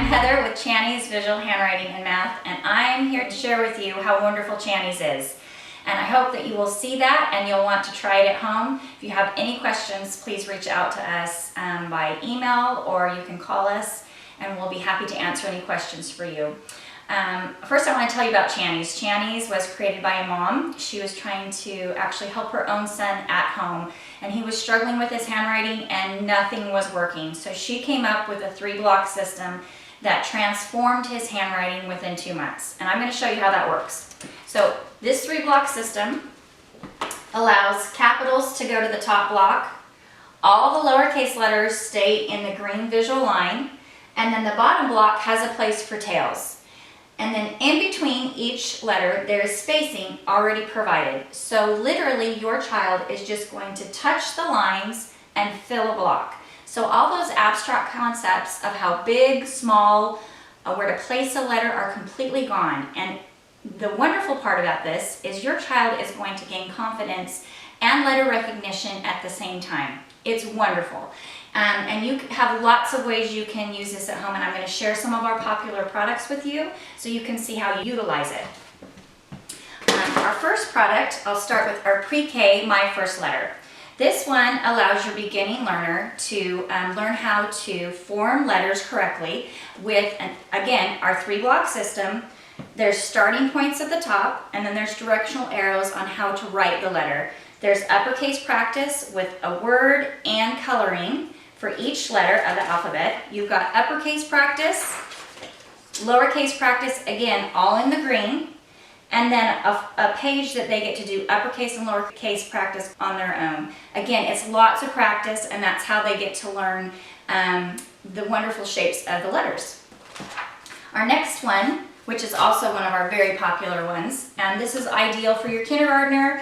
I'm Heather with Channie's Visual Handwriting and Math, and I'm here to share with you how wonderful Channie's is. And I hope that you will see that and you'll want to try it at home. If you have any questions, please reach out to us by email, or you can call us and we'll be happy to answer any questions for you. First, I want to tell you about Channie's. Channie's was created by a mom. She was trying to actually help her own son at home, and he was struggling with his handwriting and nothing was working. So she came up with a 3-block system that transformed his handwriting within 2 months. And I'm going to show you how that works. So this 3-block system allows capitals to go to the top block, all the lowercase letters stay in the green visual line, and then the bottom block has a place for tails. And then in between each letter, there is spacing already provided. So literally your child is just going to touch the lines and fill a block. So all those abstract concepts of how big, small, where to place a letter are completely gone. And the wonderful part about this is your child is going to gain confidence and letter recognition at the same time. It's wonderful. And you have lots of ways you can use this at home, and I'm going to share some of our popular products with you so you can see how you utilize it. Our first product, I'll start with our Pre-K My First Letter. This one allows your beginning learner to learn how to form letters correctly with, again, our 3-block system. There's starting points at the top, and then there's directional arrows on how to write the letter. There's uppercase practice with a word and coloring for each letter of the alphabet. You've got uppercase practice, lowercase practice, again, all in the green, and then a page that they get to do uppercase and lowercase practice on their own. Again, it's lots of practice, and that's how they get to learn the wonderful shapes of the letters. Our next one, which is also one of our very popular ones, and this is ideal for your kindergartner,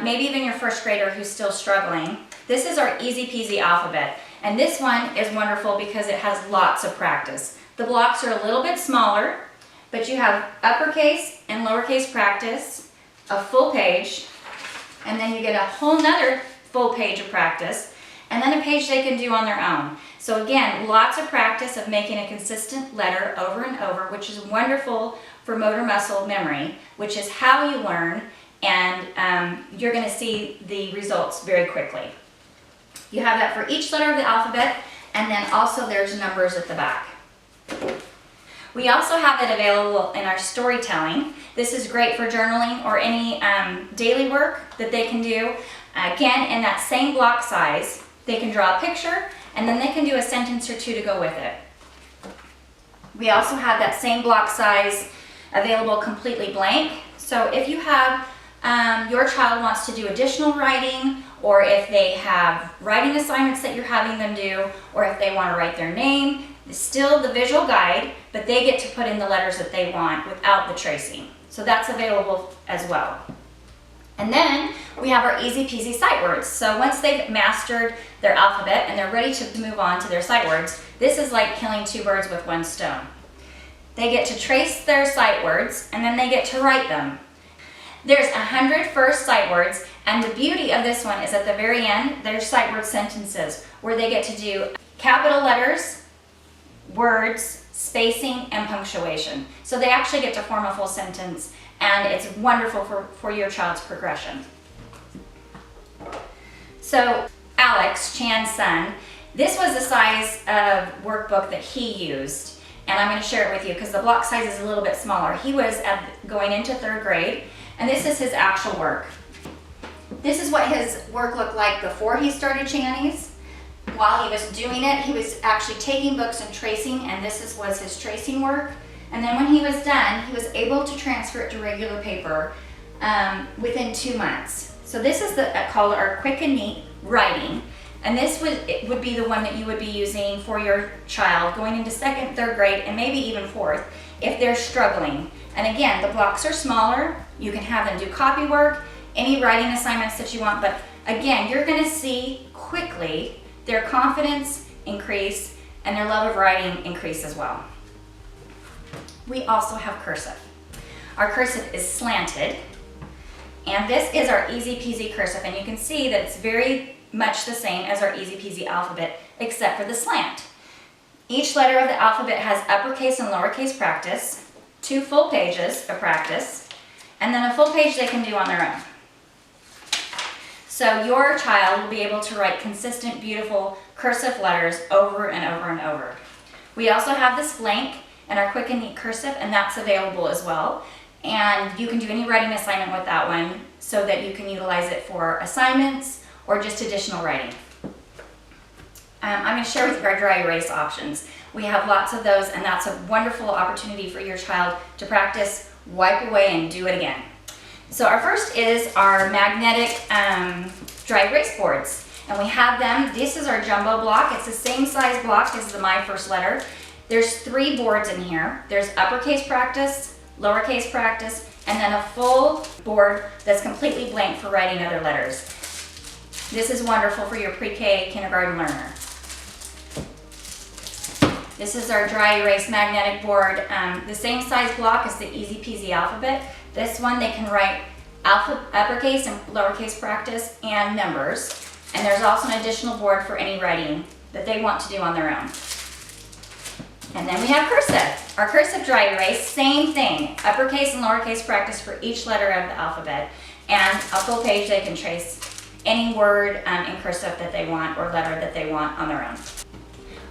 maybe even your first grader who's still struggling. This is our Easy Peasy alphabet, and this one is wonderful because it has lots of practice. The blocks are a little bit smaller, but you have uppercase and lowercase practice, a full page, and then you get a whole nother full page of practice, and then a page they can do on their own. So again, lots of practice of making a consistent letter over and over, which is wonderful for motor muscle memory, which is how you learn, and you're going to see the results very quickly. You have that for each letter of the alphabet, and then also there's numbers at the back. We also have it available in our storytelling. This is great for journaling or any daily work that they can do. Again, in that same block size, they can draw a picture, and then they can do a sentence or two to go with it. We also have that same block size available completely blank. So if you have your child wants to do additional writing, or if they have writing assignments that you're having them do, or if they want to write their name, it's still the visual guide, but they get to put in the letters that they want without the tracing. So that's available as well. And then we have our Easy Peasy sight words. So once they've mastered their alphabet and they're ready to move on to their sight words, this is like killing 2 birds with 1 stone. They get to trace their sight words, and then they get to write them. There's 100 first sight words, and the beauty of this one is at the very end, there's sight word sentences where they get to do capital letters, words, spacing, and punctuation. So they actually get to form a full sentence, and it's wonderful for your child's progression. So Alex, Chan's son, this was the size of workbook that he used, and I'm going to share it with you because the block size is a little bit smaller. He was going into 3rd grade, and this is his actual work. This is what his work looked like before he started Channie's. While he was doing it, he was actually taking books and tracing, and this was his tracing work. And then when he was done, he was able to transfer it to regular paper within 2 months. So this is called our Quick and Neat Writing. And this would be the one that you would be using for your child going into 2nd, 3rd grade, and maybe even 4th if they're struggling. And again, the blocks are smaller. You can have them do copy work, any writing assignments that you want. But again, you're going to see quickly their confidence increase and their love of writing increase as well. We also have cursive. Our cursive is slanted, and this is our Easy Peasy cursive, and you can see that it's very much the same as our Easy Peasy alphabet except for the slant. Each letter of the alphabet has uppercase and lowercase practice, 2 full pages of practice, and then a full page they can do on their own. So your child will be able to write consistent, beautiful cursive letters over and over and over. We also have this blank and our quick and neat cursive, and that's available as well. And you can do any writing assignment with that one so that you can utilize it for assignments or just additional writing. I'm going to share with you our dry erase options. We have lots of those, and that's a wonderful opportunity for your child to practice, wipe away, and do it again. So our first is our magnetic dry erase boards. And we have them, this is our jumbo block. It's the same size block as the My First Letter. There's 3 boards in here. There's uppercase practice, lowercase practice, and then a full board that's completely blank for writing other letters. This is wonderful for your pre-K kindergarten learner. This is our dry erase magnetic board. The same size block as the Easy Peasy alphabet. This one they can write uppercase and lowercase practice and numbers. And there's also an additional board for any writing that they want to do on their own. And then we have cursive. Our cursive dry erase, same thing. Uppercase and lowercase practice for each letter of the alphabet. And a full page they can trace any word in cursive that they want or letter that they want on their own.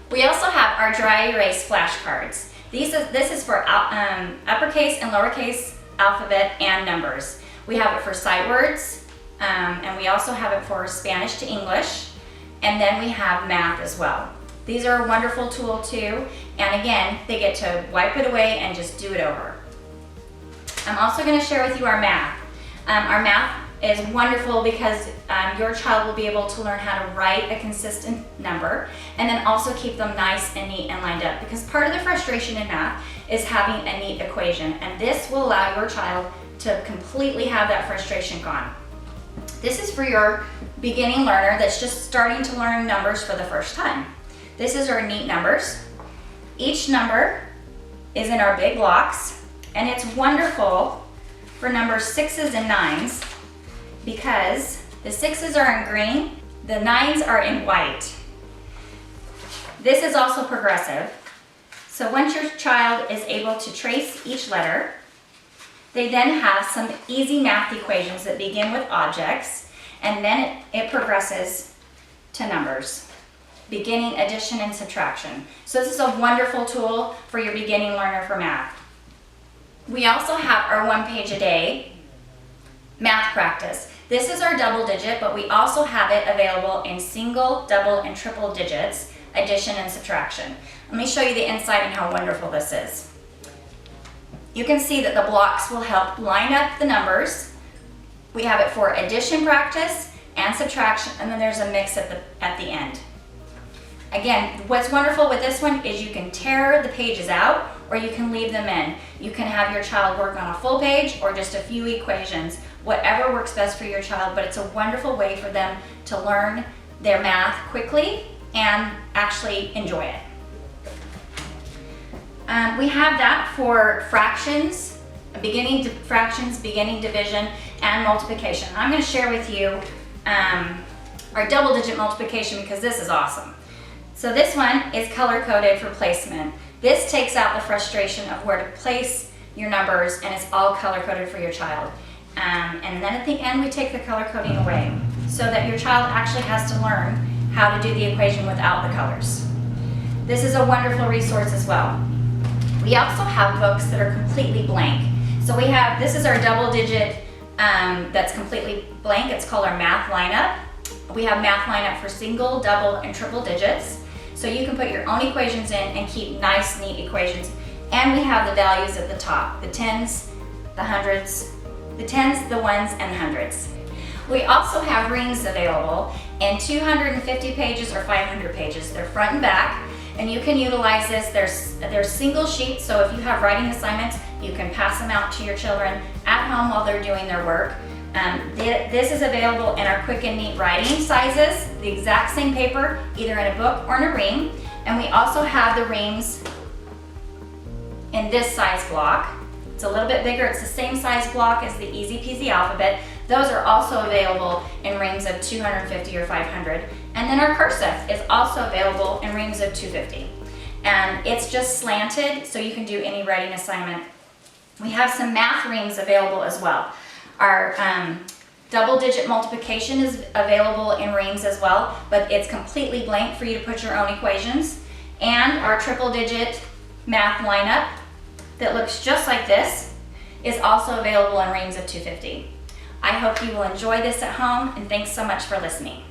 We also have our dry erase flashcards. This is for uppercase and lowercase alphabet and numbers. We have it for sight words, and we also have it for Spanish to English, and then we have math as well. These are a wonderful tool too, and again, they get to wipe it away and just do it over. I'm also going to share with you our math. Our math is wonderful because your child will be able to learn how to write a consistent number and then also keep them nice and neat and lined up, because part of the frustration in math is having a neat equation, and this will allow your child to completely have that frustration gone. This is for your beginning learner that's just starting to learn numbers for the first time. This is our neat numbers. Each number is in our big blocks, and it's wonderful for numbers 6s and 9s because the 6s are in green, the 9s are in white. This is also progressive. So once your child is able to trace each letter, they then have some easy math equations that begin with objects, and then it progresses to numbers, beginning, addition, and subtraction. So this is a wonderful tool for your beginning learner for math. We also have our 1 page a day math practice. This is our double digit, but we also have it available in single, double, and triple digits, addition and subtraction. Let me show you the inside and how wonderful this is. You can see that the blocks will help line up the numbers. We have it for addition practice and subtraction, and then there's a mix at the end. Again, what's wonderful with this one is you can tear the pages out or you can leave them in. You can have your child work on a full page or just a few equations, whatever works best for your child, but it's a wonderful way for them to learn their math quickly and actually enjoy it. We have that for fractions, beginning division, and multiplication. I'm going to share with you our double digit multiplication because this is awesome. So this one is color coded for placement. This takes out the frustration of where to place your numbers, and it's all color coded for your child. And then at the end we take the color coding away so that your child actually has to learn how to do the equation without the colors. This is a wonderful resource as well. We also have books that are completely blank. So this is our double digit that's completely blank. It's called our math lineup. We have math lineup for single, double, and triple digits. So you can put your own equations in and keep nice, neat equations. And we have the values at the top, the tens, the hundreds, the tens, the ones, and the hundreds. We also have reams available in 250 pages or 500 pages. They're front and back, and you can utilize this. There's single sheets, so if you have writing assignments, you can pass them out to your children at home while they're doing their work. This is available in our quick and neat writing sizes, the exact same paper, either in a book or in a ream. And we also have the reams in this size block. It's a little bit bigger. It's the same size block as the Easy Peasy alphabet. Those are also available in reams of 250 or 500. And then our cursive is also available in reams of 250. and it's just slanted, so you can do any writing assignment. We have some math reams available as well. Our double-digit multiplication is available in reams as well, but it's completely blank for you to put your own equations. And our triple-digit math lineup that looks just like this is also available in reams of 250. I hope you will enjoy this at home, and thanks so much for listening.